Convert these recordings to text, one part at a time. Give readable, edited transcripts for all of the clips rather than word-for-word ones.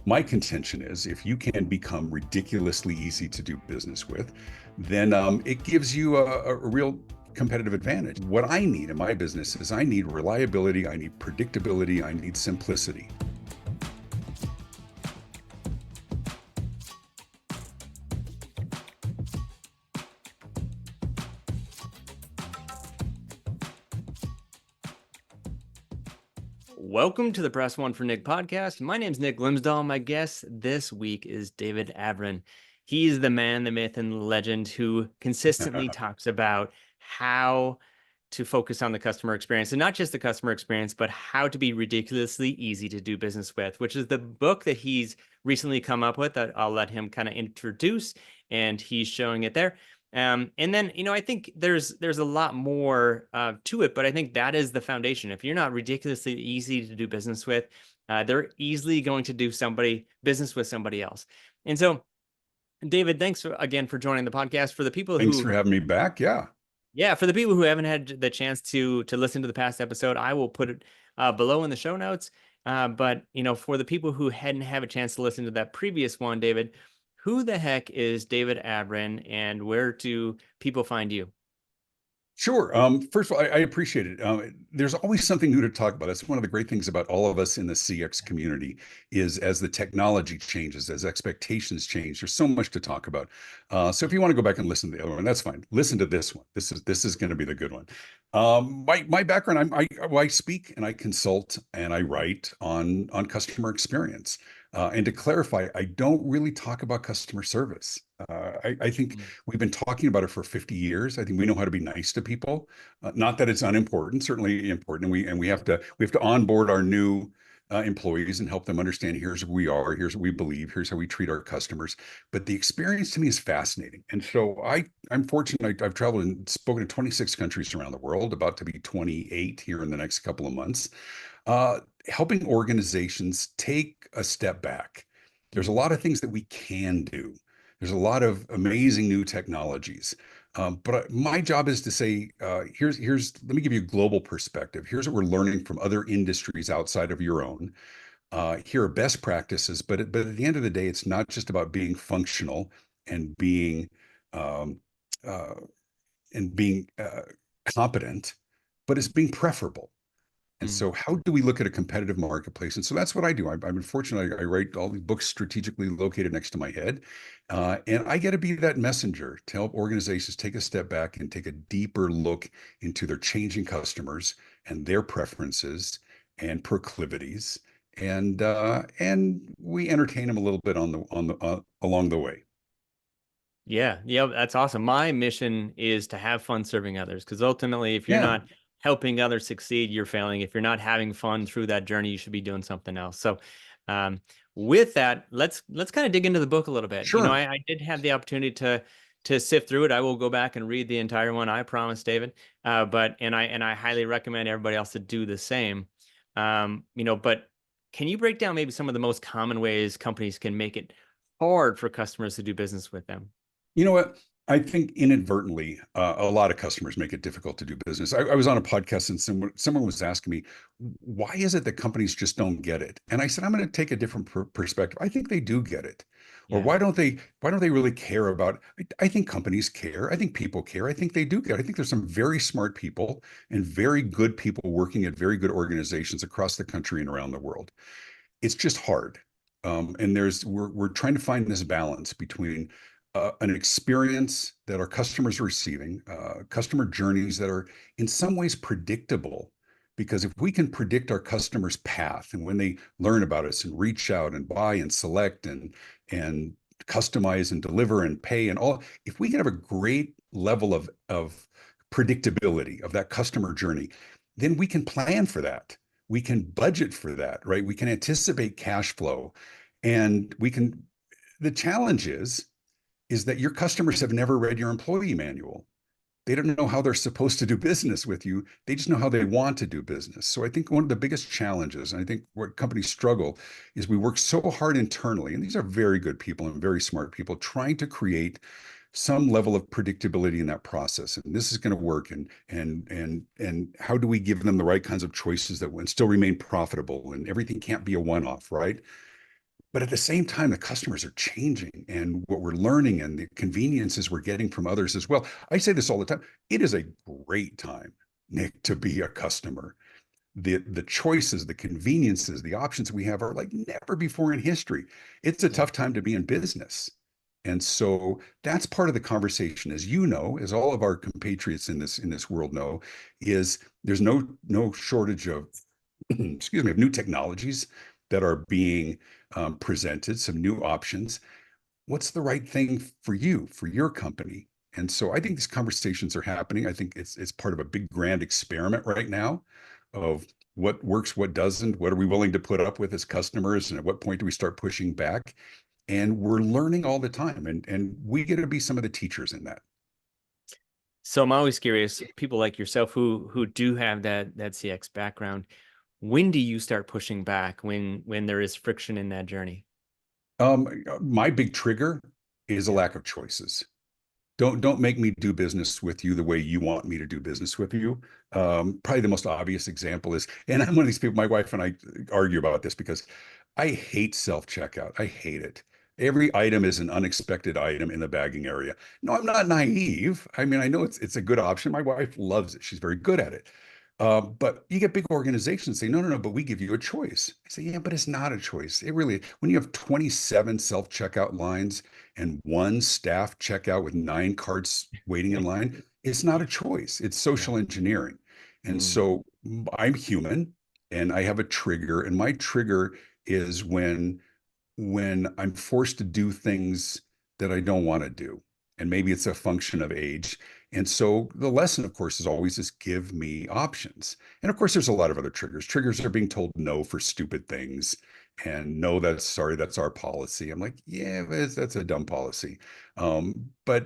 My contention is if you can become ridiculously easy to do business with, then it gives you a real competitive advantage. What I need in my business is I need reliability, I need predictability, I need simplicity. Welcome to the Press One for Nick podcast. My name's Nick Glimsdahl. My guest this week is David Avrin. He's the man, the myth, and the legend who consistently talks about how to focus on the customer experience, and not just the customer experience, but how to be ridiculously easy to do business with, which is the book that he's recently come up with that I'll let him kind of introduce, and he's showing it there. And then, I think there's a lot more to it, but I think that is the foundation. If you're not ridiculously easy to do business with, they're easily going to do business with somebody else. And so, David, thanks again for joining the podcast. For the people Thanks for having me back. Yeah, for the people who haven't had the chance to listen to the past episode, I will put it below in the show notes. But for the people who hadn't have a chance to listen to that previous one, David, who the heck is David Avrin, and where do people find you? Sure. First of all, I appreciate it. There's always something new to talk about. That's one of the great things about all of us in the CX community is as the technology changes, as expectations change, there's so much to talk about. So if you want to go back and listen to the other one, that's fine. Listen to this one. This is going to be the good one. My background, I speak and I consult and I write on customer experience. And to clarify, I don't really talk about customer service. I think we've been talking about it for 50 years. I think we know how to be nice to people. Not that it's unimportant, certainly important. And we have to onboard our new employees and help them understand here's who we are, here's what we believe, here's how we treat our customers. But the experience to me is fascinating. And so I'm fortunate. I've traveled and spoken to 26 countries around the world, about to be 28 here in the next couple of months, helping organizations take a step back. There's a lot of things that we can do. There's a lot of amazing new technologies. But my job is to say, let me give you a global perspective. Here's what we're learning from other industries outside of your own. Here are best practices, but at the end of the day, it's not just about being functional and being um, uh, competent, but it's being preferable. And so how do we look at a competitive marketplace? And so that's what I do. I've been fortunate. I write all these books strategically located next to my head. And I get to be that messenger to help organizations take a step back and take a deeper look into their changing customers and their preferences and proclivities. And we entertain them a little bit along the way. Yeah, that's awesome. My mission is to have fun serving others, because ultimately, if you're Yeah, not helping others succeed, you're failing. If you're not having fun through that journey, you should be doing something else. So, um, with that, let's kind of dig into the book a little bit. sure. I did have the opportunity to sift through it. I will go back and read the entire one. I promise, David. I highly recommend everybody else to do the same. But can you break down maybe some of the most common ways companies can make it hard for customers to do business with them? You know what? I think inadvertently, a lot of customers make it difficult to do business. I was on a podcast and someone was asking me, why is it that companies just don't get it? And I said, I'm going to take a different perspective. I think they do get it. Or Yeah. why don't they really care about it? I think companies care. I think people care. I think they do care. I think there's some very smart people and very good people working at very good organizations across the country and around the world. It's just hard. And we're trying to find this balance between an experience that our customers are receiving, customer journeys that are in some ways predictable. Because if we can predict our customers' path and when they learn about us and reach out and buy and select and customize and deliver and pay and all, if we can have a great level of predictability of that customer journey, then we can plan for that. We can budget for that, right? We can anticipate cash flow, and we can. The challenge is that your customers have never read your employee manual. They don't know how they're supposed to do business with you. They just know how they want to do business. So I think one of the biggest challenges, and I think where companies struggle, is we work so hard internally, and these are very good people and very smart people, trying to create some level of predictability in that process. And this is going to work. And how do we give them the right kinds of choices that would still remain profitable? And everything can't be a one-off, right? But at the same time, the customers are changing and what we're learning and the conveniences we're getting from others as well. I say this all the time. It is a great time, Nick, to be a customer. The choices, the conveniences, the options we have are like never before in history. It's a Yeah. tough time to be in business. And so that's part of the conversation, as you know, as all of our compatriots in this world know, is there's no shortage of excuse me, of new technologies that are being presented, some new options. What's the right thing for you, for your company? And so I think these conversations are happening. I think it's part of a big grand experiment right now of what works, what doesn't, what are we willing to put up with as customers, and at what point do we start pushing back? And we're learning all the time, and we get to be some of the teachers in that. So I'm always curious, people like yourself who do have that CX background, when do you start pushing back when there is friction in that journey? My big trigger is a Yeah. lack of choices. Don't make me do business with you the way you want me to do business with you. Probably the most obvious example is, and I'm one of these people, my wife and I argue about this because I hate self-checkout. I hate it. Every item is an unexpected item in the bagging area. No, I'm not naive. I mean, I know it's a good option. My wife loves it. She's very good at it. But you get big organizations say, no, no, no, but we give you a choice. I say, yeah, but it's not a choice. It really, when you have 27 self-checkout lines and one staff checkout with 9 carts waiting in line, it's not a choice. It's Yeah. social engineering. And Mm. so I'm human and I have a trigger, and my trigger is when I'm forced to do things that I don't want to do. And maybe it's a function of age. And so the lesson, of course, is always just give me options. And of course, there's a lot of other triggers. Triggers are being told no for stupid things. And no, that's sorry, that's our policy. I'm like, yeah, that's a dumb policy. But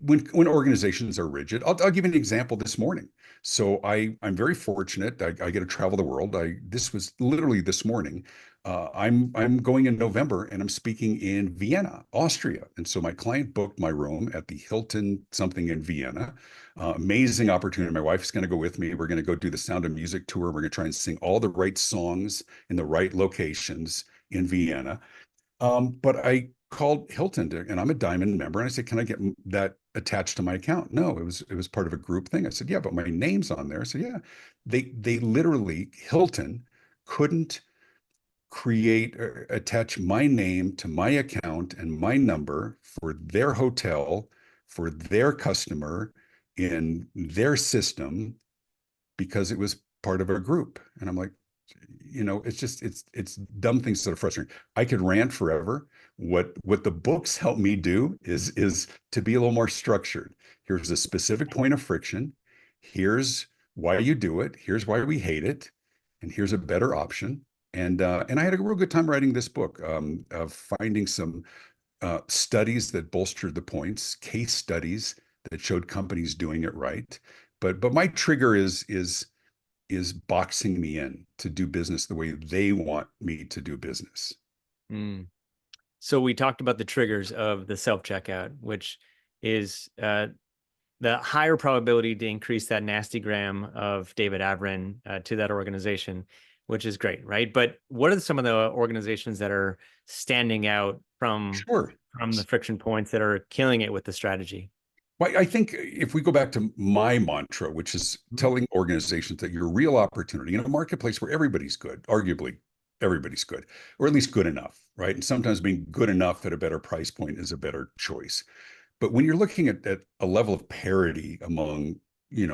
when organizations are rigid, I'll give you an example this morning. So I'm very fortunate. I get to travel the world. This was literally this morning. I'm going in November and I'm speaking in Vienna, Austria. And so my client booked my room at the Hilton something in Vienna. Amazing opportunity. My wife's going to go with me. We're going to go do the Sound of Music tour. We're going to try and sing all the right songs in the right locations in Vienna. But I called Hilton and I'm a Diamond member. And I said, can I get that attached to my account? No, it was part of a group thing. I said, yeah, but my name's on there. I said, yeah. They literally, Hilton couldn't create or attach my name to my account and my number for their hotel, for their customer in their system because it was part of a group. And I'm like, it's just it's dumb things that are frustrating. I could rant forever. What the books help me do is to be a little more structured. Here's a specific point of friction. Here's why you do it. Here's why we hate it, and here's a better option. And I had a real good time writing this book, of finding some studies that bolstered the points, case studies that showed companies doing it right. But my trigger is boxing me in to do business the way they want me to do business. Mm. So we talked about the triggers of the self-checkout, which is the higher probability to increase that nasty gram of David Avrin to that organization, which is great, right? But what are some of the organizations that are standing out Sure. from the friction points that are killing it with the strategy? Well, I think if we go back to my mantra, which is Mhm. telling organizations that your real opportunity in a marketplace where everybody's good, arguably everybody's good, or at least good enough, right? And sometimes being good enough at a better price point is a better choice. But when you're looking at a level of parity among,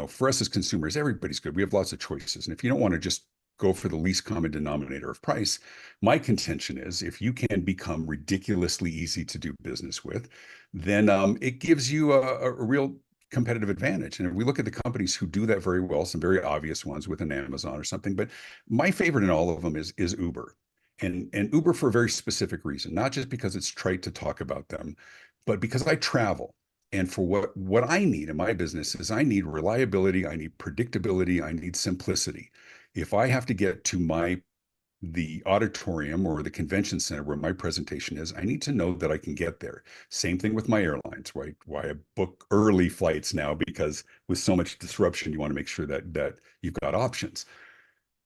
for us as consumers, everybody's good. We have lots of choices. And if you don't want to just go for the least common denominator of price, my contention is if you can become ridiculously easy to do business with, then it gives you a real competitive advantage. And if we look at the companies who do that very well, some very obvious ones with an Amazon or something, but my favorite in all of them is Uber. And Uber for a very specific reason, not just because it's trite to talk about them, but because I travel. And for what I need in my business is I need reliability, I need predictability, I need simplicity. If I have to get to the auditorium or the convention center where my presentation is, I need to know that I can get there. Same thing with my airlines, right? Why I book early flights now because with so much disruption, you want to make sure that you've got options.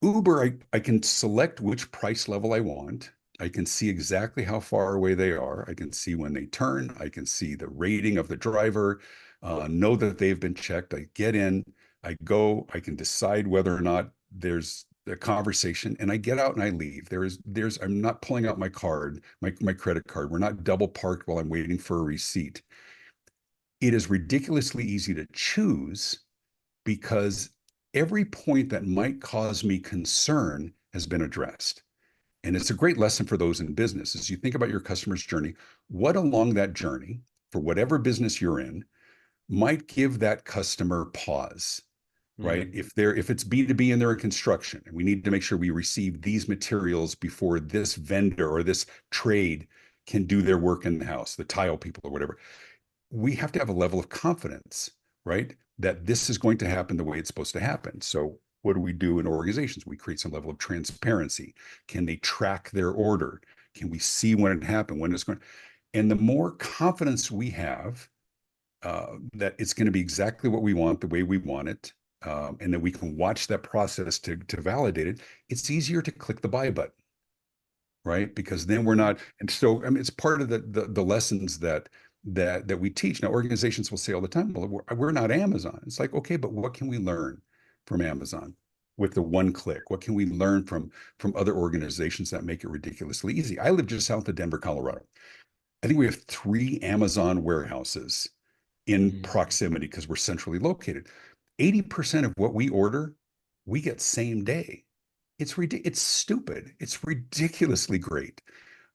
Uber, I can select which price level I want. I can see exactly how far away they are. I can see when they turn. I can see the rating of the driver, know that they've been checked. I get in, I go, I can decide whether or not there's a conversation, and I get out and I leave. I'm not pulling out my card, my credit card. We're not double parked while I'm waiting for a receipt. It is ridiculously easy to choose because every point that might cause me concern has been addressed. And it's a great lesson for those in business. As you think about your customer's journey, what along that journey, for whatever business you're in, might give that customer pause, right? Mm. If it's B2B and they're in construction, and we need to make sure we receive these materials before this vendor or this trade can do their work in the house, the tile people or whatever, we have to have a level of confidence, right? That this is going to happen the way it's supposed to happen. So what do we do in organizations? We create some level of transparency. Can they track their order? Can we see when it happened, when it's going? And the more confidence we have that it's going to be exactly what we want, the way we want it, and that we can watch that process to validate it, it's easier to click the buy button, right? Because then we're not, and so I mean, it's part of the lessons that we teach. Now, organizations will say all the time, "Well, we're not Amazon." It's like, okay, but what can we learn from Amazon with the one click? What can we learn from other organizations that make it ridiculously easy? I live just south of Denver, Colorado. I think we have 3 Amazon warehouses in Mm. proximity because we're centrally located. 80% of what we order, we get same day. It's stupid. It's ridiculously great.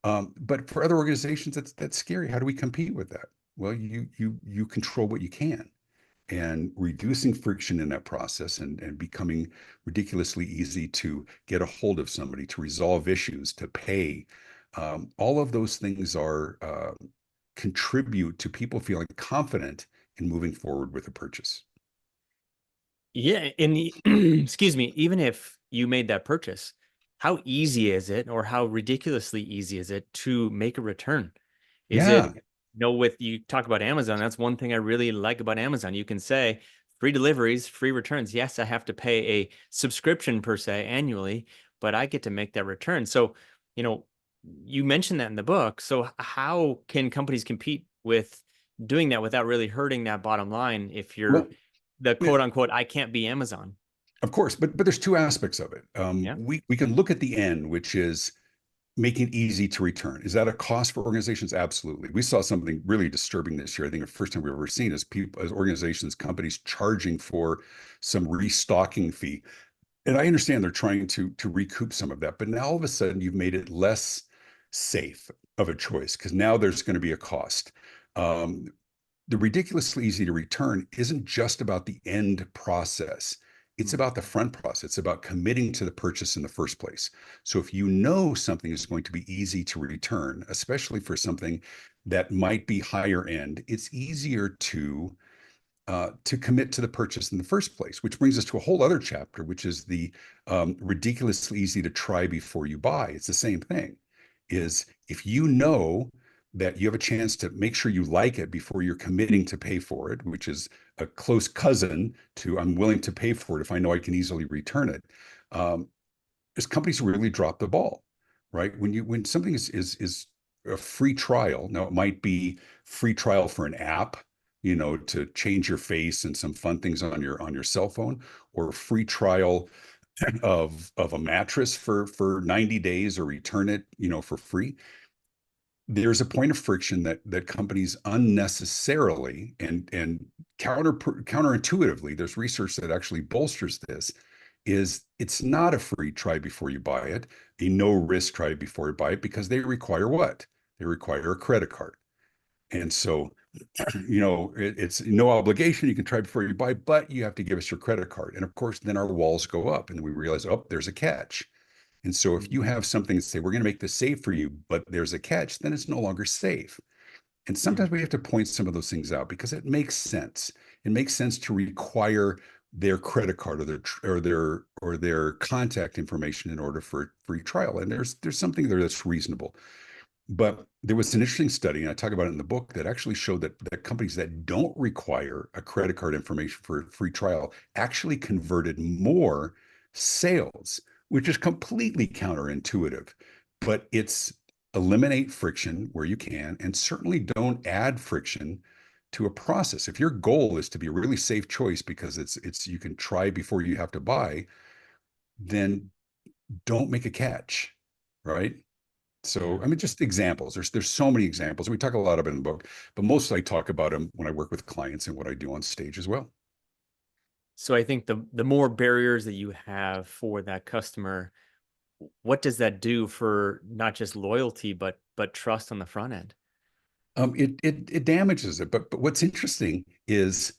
But for other organizations, that's scary. How do we compete with that? Well, you control what you can, and reducing friction in that process and becoming ridiculously easy to get a hold of somebody, to resolve issues, to pay. All of those things are contribute to people feeling confident in moving forward with a purchase. Yeah, excuse me, even if you made that purchase, how easy is it, or how ridiculously easy is it to make a return? Is it, Yeah. with you talk about Amazon, that's one thing I really like about Amazon. You can say free deliveries, free returns. Yes, I have to pay a subscription per se annually, but I get to make that return. So, you know, you mentioned that in the book. So how can companies compete with doing that without really hurting that bottom line if you're Well, the yeah, quote unquote, I can't be Amazon? of course, but there's two aspects of it. Yeah. We can look at the end, which is making it easy to return. Is that a cost for organizations? Absolutely. We saw something really disturbing this year. I think the first time we've ever seen is people, as organizations, companies charging for some restocking fee. And I understand they're trying to recoup some of that, but now all of a sudden you've made it less safe of a choice because now there's going to be a cost. Um, the ridiculously easy to return isn't just about the end process. It's Mm. about the front process. It's about committing to the purchase in the first place. So if you know something is going to be easy to return, especially for something that might be higher end, it's easier to commit to the purchase in the first place, which brings us to a whole other chapter, which is the ridiculously easy to try before you buy. It's the same thing. Is if you know that you have a chance to make sure you like it before you're committing to pay for it, which is a close cousin to I'm willing to pay for it if I know I can easily return it. Um, is companies really drop the ball, right? When something is a free trial, now it might be free trial for an app, to change your face and some fun things on your cell phone, or a free trial of a mattress for 90 days or return it, for free. There's a point of friction that companies unnecessarily and counterintuitively, there's research that actually bolsters this, is it's not a free try before you buy it, a no risk try before you buy it, because they require what? They require a credit card. And so, it's no obligation. You can try before you buy, but you have to give us your credit card. And of course, then our walls go up and we realize, oh, there's a catch. And so if you Mm. have something to say, we're going to make this safe for you, but there's a catch, then it's no longer safe. And Mm. sometimes we have to point some of those things out because it makes sense. It makes sense to require their credit card or their contact information in order for a free trial. And there's something there that's reasonable. But there was an interesting study, and I talk about it in the book, that actually showed that companies that don't require a credit card information for a free trial actually converted more sales, which is completely counterintuitive. but it's eliminate friction where you can, and certainly don't add friction to a process. If your goal is to be a really safe choice because it's you can try before you have to buy, then don't make a catch, right? So, Yeah. I mean, just examples. There's so many examples. We talk a lot about it in the book, but mostly I talk about them when I work with clients and what I do on stage as well. So I think the more barriers that you have for that customer, what does that do for not just loyalty, but trust on the front end? It damages it. But what's interesting is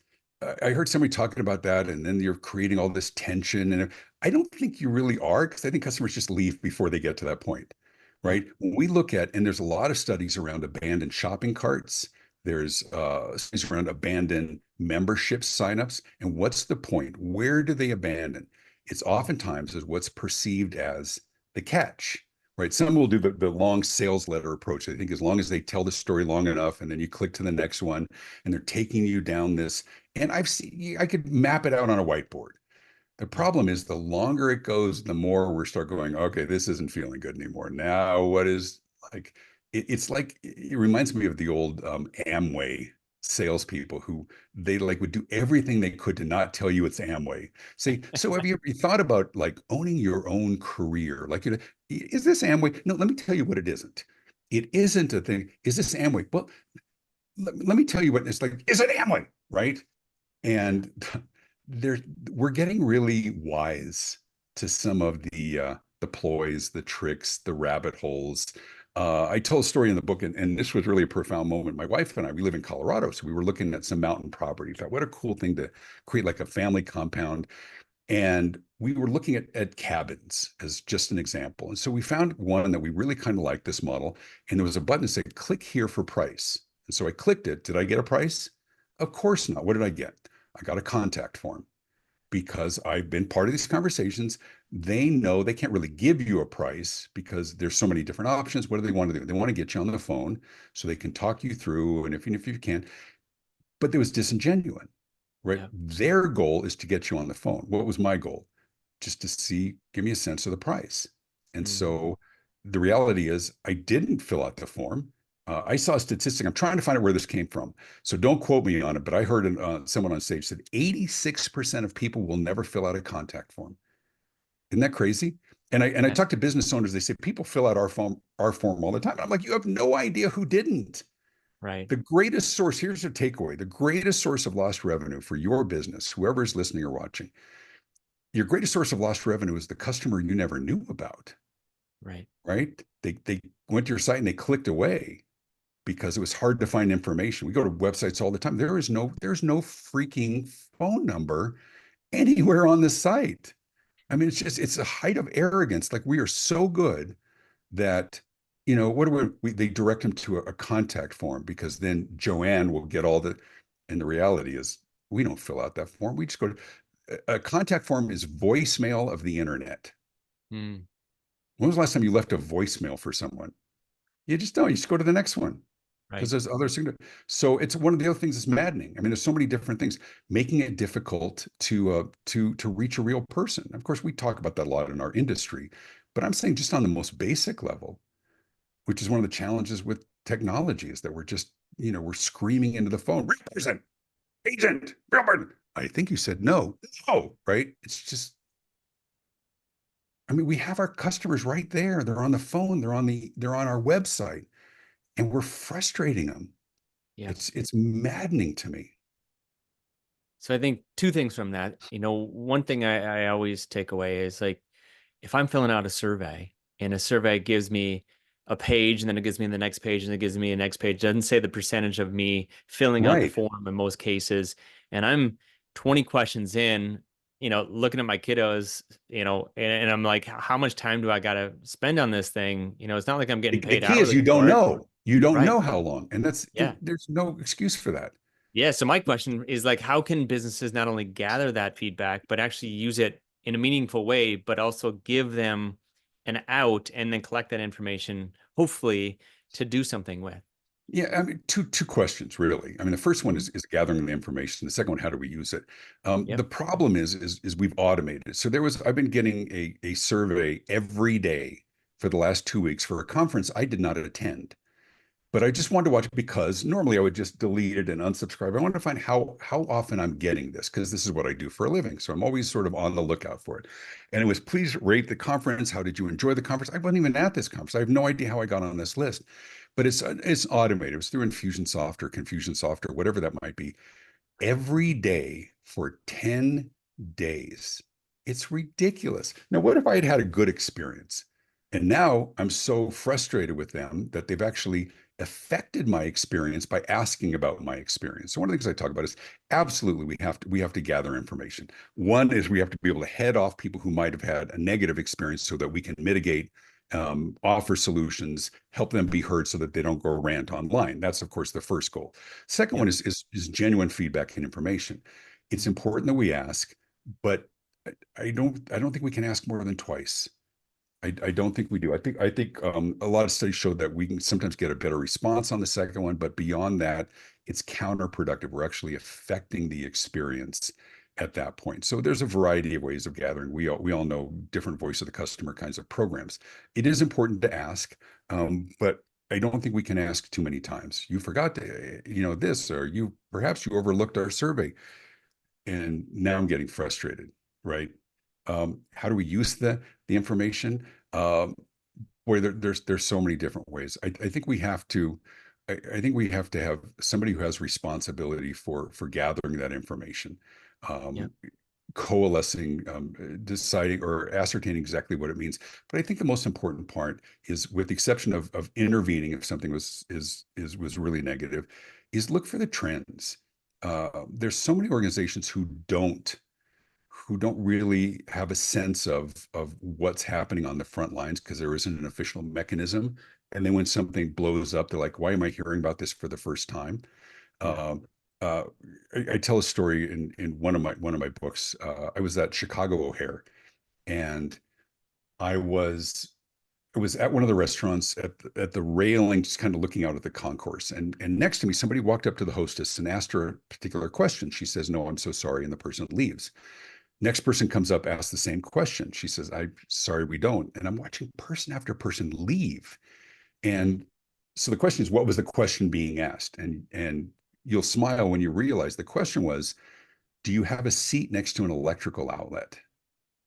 I heard somebody talking about that, and then you're creating all this tension, and I don't think you really are, because I think customers just leave before they get to that point, Yeah. right? When we look at, and there's a lot of studies around abandoned shopping carts. There's studies around abandoned membership signups, and what's the point? Where do they abandon? It's oftentimes is what's perceived as the catch, right? Some will do the long sales letter approach. I think as long as they tell the story long enough, and then you click to the next one, and they're taking you down this. And I've seen, I could map it out on a whiteboard. The Yeah. problem is the longer it goes, the more we start going, okay, this isn't feeling good anymore. Now, what is like, it's like, it reminds me of the old Amway salespeople who they like would do everything they could to not tell you it's Amway. Say, so have you ever thought about like owning your own career? Like, is this Amway? No, let me tell you what it isn't. It isn't a thing. Is this Amway? Well, let me tell you what it's like. Is it Amway? Right? Yeah. And there we're getting really wise to some of the ploys, the tricks, the rabbit holes. I told a story in the book, and this was really a profound moment. My wife and I, we live in Colorado, so we were looking at some mountain property. Thought, what a cool thing to create like a family compound. And we were looking at cabins as just an example. And so we found one that we really kind of liked this model. And there was a button that said, click here for price. And so I clicked it. Did I get a price? Of course not. What did I get? I got a contact form because I've been part of these conversations. They know they can't really give you a price because there's so many different options. What do they want to do? They want to get you on the phone so they can talk you through. And if you can, but it was disingenuous, right? Yeah. Their goal is to get you on the phone. What was my goal? Just to see, give me a sense of the price. And Mm. so the reality is, I didn't fill out the form. I saw a statistic. I'm trying to find out where this came from. So don't quote me on it, but I heard someone on stage said 86% of people will never fill out a contact form. Isn't that crazy? And I Yeah. talk to business owners. They say people fill out our form all the time. I'm like, you have no idea who didn't. Right. The greatest source, here's a takeaway, the greatest source of lost revenue for your business, whoever is listening or watching, your greatest source of lost revenue is the customer you never knew about, Right. right? They went to your site and they clicked away because it was hard to find information. We go to websites all the time. There's no freaking phone number anywhere on the site. I mean, it's a height of arrogance. Like we are so good that, what do they direct them to a contact form because then Joanne will get all the, and the reality is we don't fill out that form. We just go to a contact form is voicemail of the internet. Mm. When was the last time you left a voicemail for someone? You just don't. You just go to the next one because Right. there's other signatures. So it's one of the other things that's maddening. I mean, there's so many different things making it difficult to reach a real person. Of course, we talk about that a lot in our industry, but I'm saying just on the most basic level, which is one of the challenges with technology, is that we're just, we're screaming into the phone, real person, agent, real person. I think you said no, no, right? It's just, I mean, we have our customers right there. They're on the phone. They're on our website, and we're frustrating them. Yeah. It's maddening to me. So I think two things from that. One thing I always take away is like if I'm filling out a survey and a survey gives me a page and then it gives me the next page and it gives me a next page, doesn't say the percentage of me filling out the Right. form in most cases. And I'm 20 questions in, looking at my kiddos, and I'm like, how much time do I got to spend on this thing? It's not like I'm getting The paid key is hourly you don't for it. know. You don't Right. know how long, and Yeah. there's no excuse for that. Yeah. So my question is like, how can businesses not only gather that feedback, but actually use it in a meaningful way, but also give them an out and then collect that information, hopefully, to do something with? Yeah, I mean, two questions really. I mean, the first one Mhm. is gathering the information. The second one, how do we use it? The Yep. problem is we've automated. So I've been getting a survey every day for the last 2 weeks for a conference I did not attend. But I just wanted to watch it because normally I would just delete it and unsubscribe. I wanted to find how often I'm getting this because this is what I do for a living. So I'm always sort of on the lookout for it. And it was, please rate the conference. How did you enjoy the conference? I wasn't even at this conference. I have no idea how I got on this list, but it's automated. It was through Infusionsoft or Confusionsoft or whatever that might be. Every day for 10 days. It's ridiculous. Now, what if I had had a good experience? And now I'm so frustrated with them that they've actually affected my experience by asking about my experience. So one of the things I talk about is absolutely we have to gather information. One is we have to be able to head off people who might have had a negative experience so that we can mitigate, offer solutions, help them be heard so that they don't go rant online. That's of course the first goal. Second one Yep. is genuine feedback and information. It's important that we ask, but I don't think we can ask more than twice. I don't think we do. I think a lot of studies show that we can sometimes get a better response on the second one, but beyond that, it's counterproductive. We're actually affecting the experience at that point. So there's a variety of ways of gathering. We all know different voice of the customer kinds of programs. It is important to ask, but I don't think we can ask too many times. You forgot to, this, or perhaps you overlooked our survey, and now I'm getting frustrated, right? How do we use the information? Boy, there's so many different ways. I think we have to. I think we have to have somebody who has responsibility for gathering that information, Yep. um, coalescing, deciding or ascertaining exactly what it means. But I think the most important part is, with the exception of intervening if something was really negative, is look for the trends. There's so many organizations who don't really have a sense of what's happening on the front lines because there isn't an official mechanism. And then when something blows up, they're like, "Why am I hearing about this for the first time?" Yeah. Um, uh, I tell a story in one of my books. I was at Chicago O'Hare, and I was I was at one of the restaurants at the railing, just kind of looking out at the concourse. And next to me, somebody walked up to the hostess and asked her a particular question. She says, "No, I'm so sorry," and the person leaves. Next person comes up, asks the same question. She says, "I'm sorry, we don't." And I'm watching person after person leave. Mm. And so the question is, what was the question being asked? And you'll smile when you realize the question was, do you have a seat next to an electrical outlet?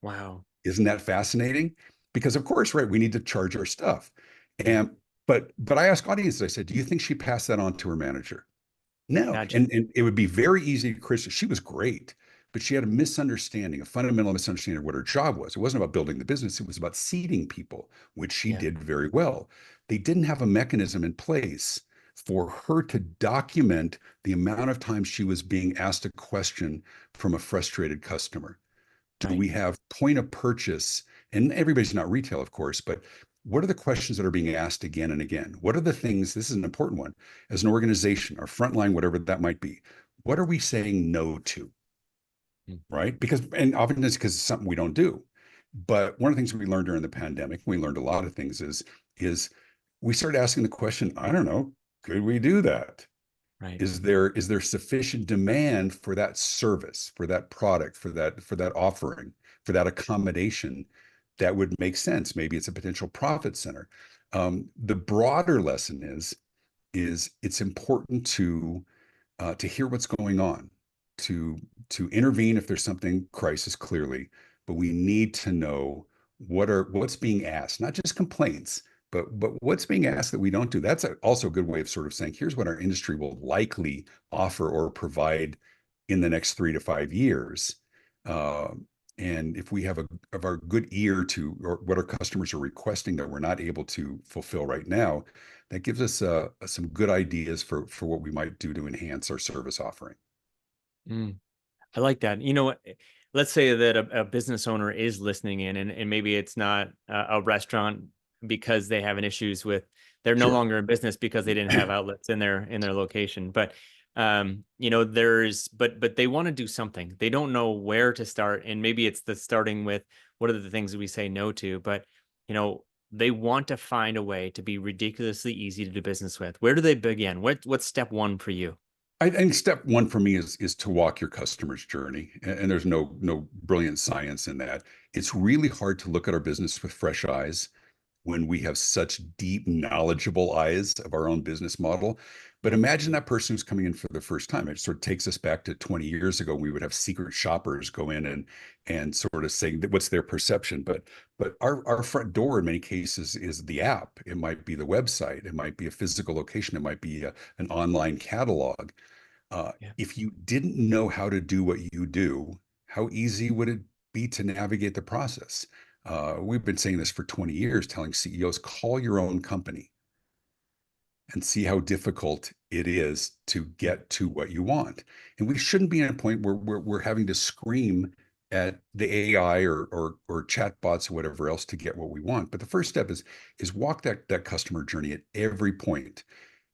Wow. Isn't that fascinating? Because of course, right, we need to charge our stuff. Yeah. And but I asked audiences, I said, do you think she passed that on to her manager? No. Gotcha. And it would be very easy to criticize. She was great, but she had a misunderstanding, a fundamental misunderstanding of what her job was. It wasn't about building the business, it was about seating people, which she Yeah. did very well. They didn't have a mechanism in place for her to document the amount of times she was being asked a question from a frustrated customer. Do Right. we have point of purchase? And everybody's not retail, of course, but what are the questions that are being asked again and again? What are the things? This is an important one. As an organization, our frontline, whatever that might be, what are we saying no to? Mm. Right? Because, and often it's because it's something we don't do. But one of the things we learned during the pandemic, we learned a lot of things, is we started asking the question, I don't know, could we do that? Right. Is there sufficient demand for that service, for that product, for that offering, for that accommodation that would make sense? Maybe it's a potential profit center. The broader lesson is it's important to hear what's going on, to intervene if there's something crisis clearly, but we need to know what's being asked, not just complaints, but what's being asked that we don't do. That's also a good way of sort of saying, here's what our industry will likely offer or provide in the next 3 to 5 years. Uh, and if we have of our good ear to or what our customers are requesting that we're not able to fulfill right now, that gives us some good ideas for what we might do to enhance our service offering. Mm. I like that. You know what? Let's say that a business owner is listening in, and maybe it's not a restaurant because they have an issues with they're no Sure. longer in business because they didn't have outlets in their location. But but they want to do something. They don't know where to start, and maybe it's the starting with what are the things that we say no to. But they want to find a way to be ridiculously easy to do business with. Where do they begin? What's step one for you? I think step one for me is to walk your customer's journey, and there's no brilliant science in that. It's really hard to look at our business with fresh eyes when we have such deep, knowledgeable eyes of our own business model. But imagine that person who's coming in for the first time. It sort of takes us back to 20 years ago. We would have secret shoppers go in and sort of say what's their perception. But our front door in many cases is the app. It might be the website. It might be a physical location. It might be an online catalog. Yeah. If you didn't know how to do what you do, how easy would it be to navigate the process? We've been saying this for 20 years, telling CEOs, call your own company and see how difficult it is to get to what you want. And we shouldn't be at a point where we're having to scream at the AI or chatbots or whatever else to get what we want. But the first step is walk that customer journey at every point.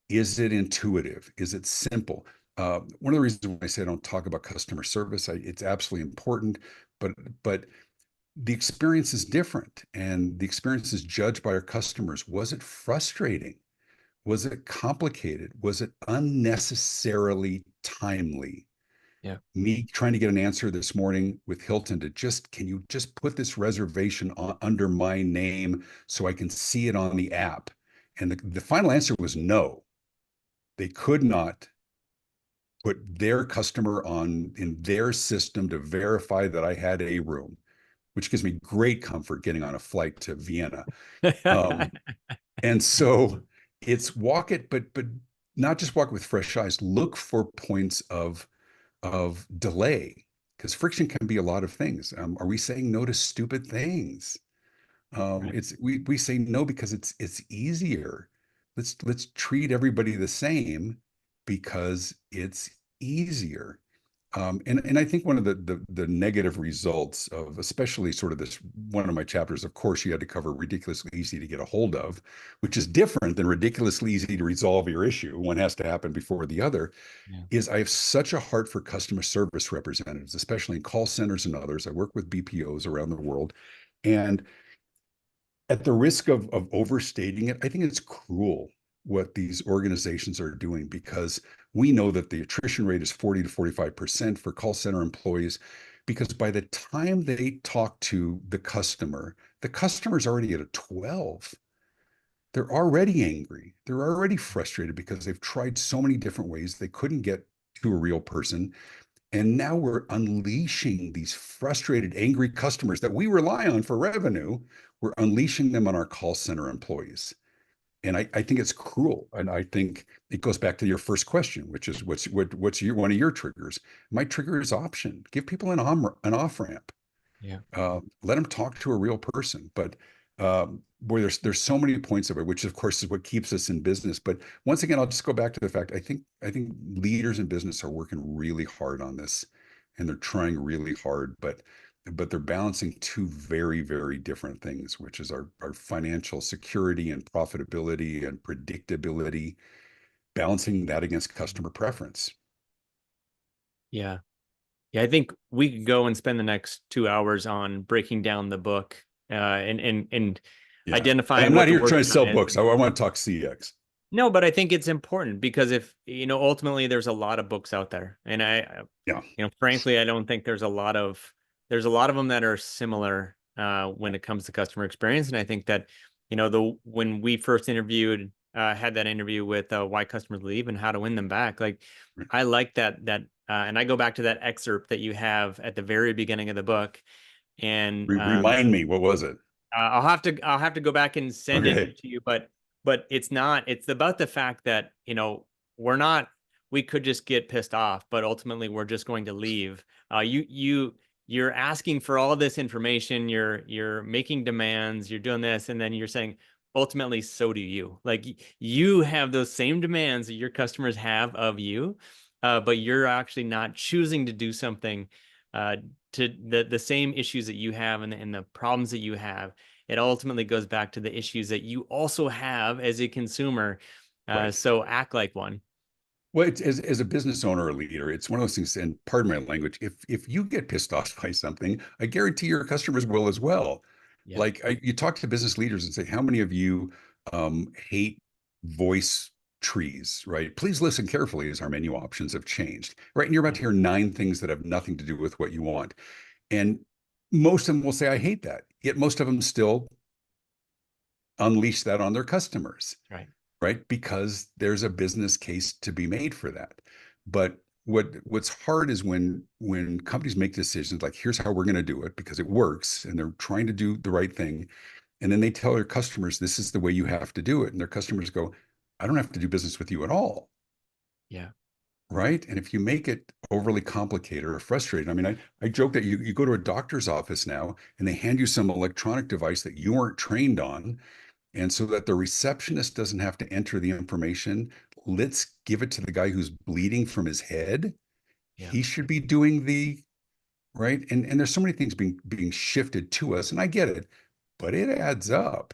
Is it intuitive? Is it simple? One of the reasons why I say I don't talk about customer service, it's absolutely important, but the experience is different, and the experience is judged by our customers. Was it frustrating? Was it complicated? Was it unnecessarily timely? Yeah. Me trying to get an answer this morning with Hilton to can you just put this reservation under my name so I can see it on the app? And the final answer was no. They could not put their customer on in their system to verify that I had a room, which gives me great comfort getting on a flight to Vienna. Um, and so it's walk it, but not just walk it with fresh eyes. Look for points of delay, because friction can be a lot of things. Are we saying no to stupid things? Right. It's we say no because it's easier. Let's treat everybody the same because it's easier. And I think one of the negative results of especially sort of this one of my chapters, of course, you had to cover ridiculously easy to get a hold of, which is different than ridiculously easy to resolve your issue. One has to happen before the other. Yeah. Is I have such a heart for customer service representatives, especially in call centers and others. I work with BPOs around the world, and at the risk of overstating it, I think it's cruel what these organizations are doing, because we know that the attrition rate is 40 to 45% for call center employees, because by the time they talk to the customer's already at a 12. They're already angry. They're already frustrated because they've tried so many different ways. They couldn't get to a real person. And now we're unleashing these frustrated, angry customers that we rely on for revenue. We're unleashing them on our call center employees. And I think it's cruel. And I think it goes back to your first question, which is what's one of your triggers? My trigger is option. Give people an off ramp. Yeah. Let them talk to a real person. But where there's so many points of it, which of course is what keeps us in business. But once again, I'll just go back to the fact I think leaders in business are working really hard on this, and they're trying really hard, but they're balancing two very, very different things, which is our financial security and profitability and predictability, balancing that against customer preference. Yeah. Yeah. I think we could go and spend the next 2 hours on breaking down the book, and Yeah. And identifying I'm what not the here work trying to sell is. books. I want to talk CX. No, but I think it's important because if, ultimately there's a lot of books out there, and Yeah. frankly, I don't think there's a lot of them that are similar when it comes to customer experience. And I think that, when we first had that interview with why customers leave and how to win them back, like I like and I go back to that excerpt that you have at the very beginning of the book, and Remind me, what was it? I'll have to go back and send it Okay. to you, but it's about the fact that, we're not we could just get pissed off, but ultimately we're just going to leave. You're asking for all this information, you're making demands, you're doing this, and then you're saying ultimately so do you. Like you have those same demands that your customers have of you, but you're actually not choosing to do something uh, to the same issues that you have, and the problems that you have. It ultimately goes back to the issues that you also have as a consumer. Right. So act like one. Well, as a business owner or leader, it's one of those things, and pardon my language, if you get pissed off by something, I guarantee your customers will as well. Yeah. Like you talk to business leaders and say, how many of you hate voice trees, right? Please listen carefully as our menu options have changed, right? And you're about Yeah. to hear 9 things that have nothing to do with what you want. And most of them will say, I hate that. Yet most of them still unleash that on their customers, Right. right? Because there's a business case to be made for that. But what's hard is when companies make decisions like, here's how we're going to do it because it works, and they're trying to do the right thing, and then they tell their customers this is the way you have to do it, and their customers go, I don't have to do business with you at all, Yeah. right? And if you make it overly complicated or frustrating, I mean, I joke that you go to a doctor's office now and they hand you some electronic device that you weren't trained on, and so that the receptionist doesn't have to enter the information, let's give it to the guy who's bleeding from his head. Yeah. He should be doing the right. And there's so many things being shifted to us, and I get it, but it adds up,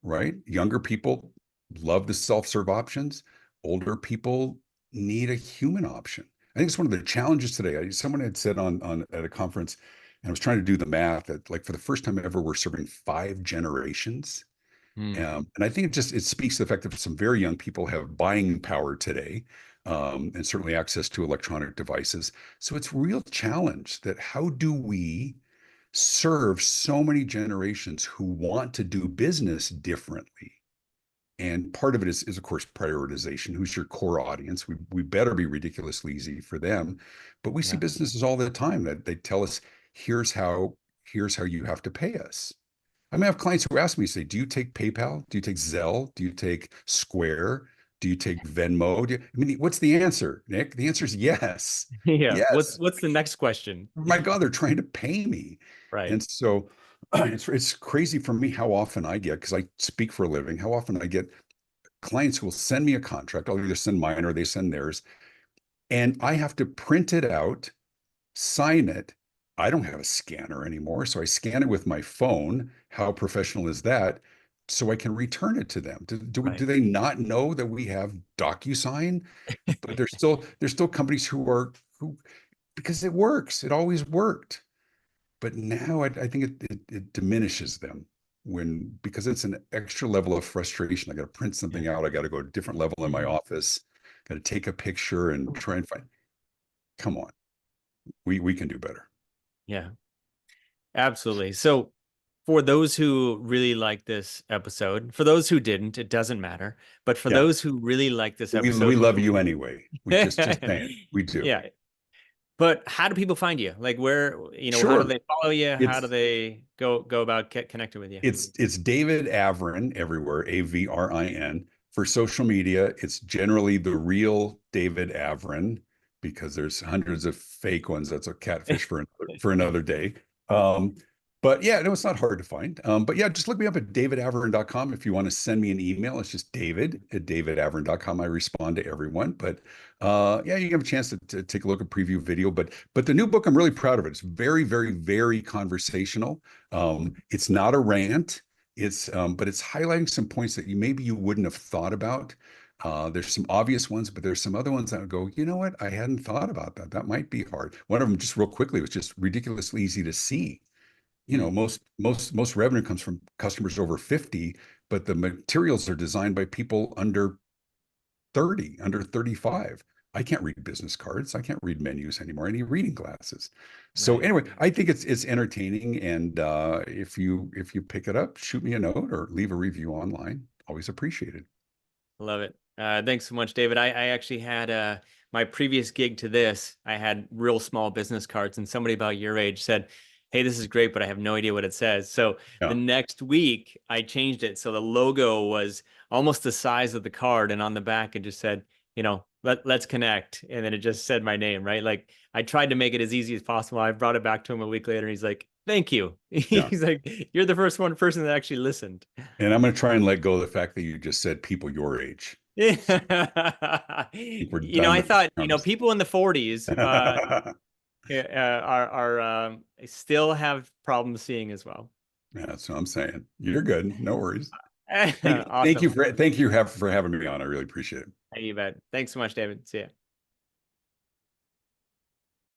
right? Younger people love the self-serve options. Older people need a human option. I think it's one of the challenges today. Someone had said on at a conference, and I was trying to do the math that like for the first time ever, we're serving 5 generations. Mm. And I think it speaks to the fact that some very young people have buying power today, and certainly access to electronic devices. So it's a real challenge that how do we serve so many generations who want to do business differently? And part of it is of course prioritization. Who's your core audience? We better be ridiculously easy for them. But we see Yeah. businesses all the time that they tell us, here's how here's how you have to pay us. I mean, I have clients who ask me, say, do you take PayPal? Do you take Zelle? Do you take Square? Do you take Venmo? I mean, what's the answer, Nick? The answer is yes. Yeah. Yes. What's the next question? My God, they're trying to pay me. Right. And so it's crazy for me how often I get, because I speak for a living, how often I get clients who will send me a contract. I'll either send mine or they send theirs. And I have to print it out, sign it. I don't have a scanner anymore, so I scan it with my phone. How professional is that? So I can return it to them. Do Right. they not know that we have DocuSign? But there's still companies who because it works. It always worked. But now I think it diminishes them when because it's an extra level of frustration. I got to print Yeah. something out. I got to go to a different level in my Mhm. office. Got to take a picture and try and find. Come on, we can do better. Yeah. Absolutely. So, for those who really like this episode, for those who didn't, it doesn't matter. But for Yeah. those who really like this We episode, love you anyway. We just saying we do. yeah. But how do people find you? Like where, how do Sure. they follow you? How do It's they go about connecting with you? it's David Avrin everywhere, Avrin. For social media, it's generally the real David Avrin because there's hundreds of fake ones. That's a catfish for another day. Um, but yeah, no, it's not hard to find. But yeah, just look me up at davidavrin.com if you want to send me an email. It's just david@davidavrin.com. I respond to everyone. But yeah, you have a chance to take a look at preview video. But the new book, I'm really proud of it. It's very, very, very conversational. It's not a rant. But it's highlighting some points that maybe you wouldn't have thought about. There's some obvious ones, but there's some other ones that would go, you know what? I hadn't thought about that. That might be hard. One of them, just real quickly, was just ridiculously easy to see. Mm, Most revenue comes from customers over 50, but the materials are designed by people under 30, under 35. I can't read business cards. I can't read menus anymore. I need reading glasses. So right. anyway, I think it's entertaining. And if you pick it up, shoot me a note or leave a review online. Always appreciated. Love it. Thanks so much, David. I actually had my previous gig to this. I had real small business cards, and somebody about your age said, "Hey, this is great, but I have no idea what it says." So the Yeah. next week, I changed it so the logo was almost the size of the card, and on the back it just said, let's connect, and then it just said my name, right? Like I tried to make it as easy as possible. I brought it back to him a week later, and he's like, "Thank you." Yeah. He's like, "You're the first person that actually listened." And I'm going to try and let go of the fact that you just said people your age. So Yeah. I think we're done I with this thought, conversation. people in the 40s are still have problems seeing as well. That's what I'm saying. You're good. No worries. Thank Awesome. you for having me on. I really appreciate it. Hey, you bet. Thanks so much, David. See ya.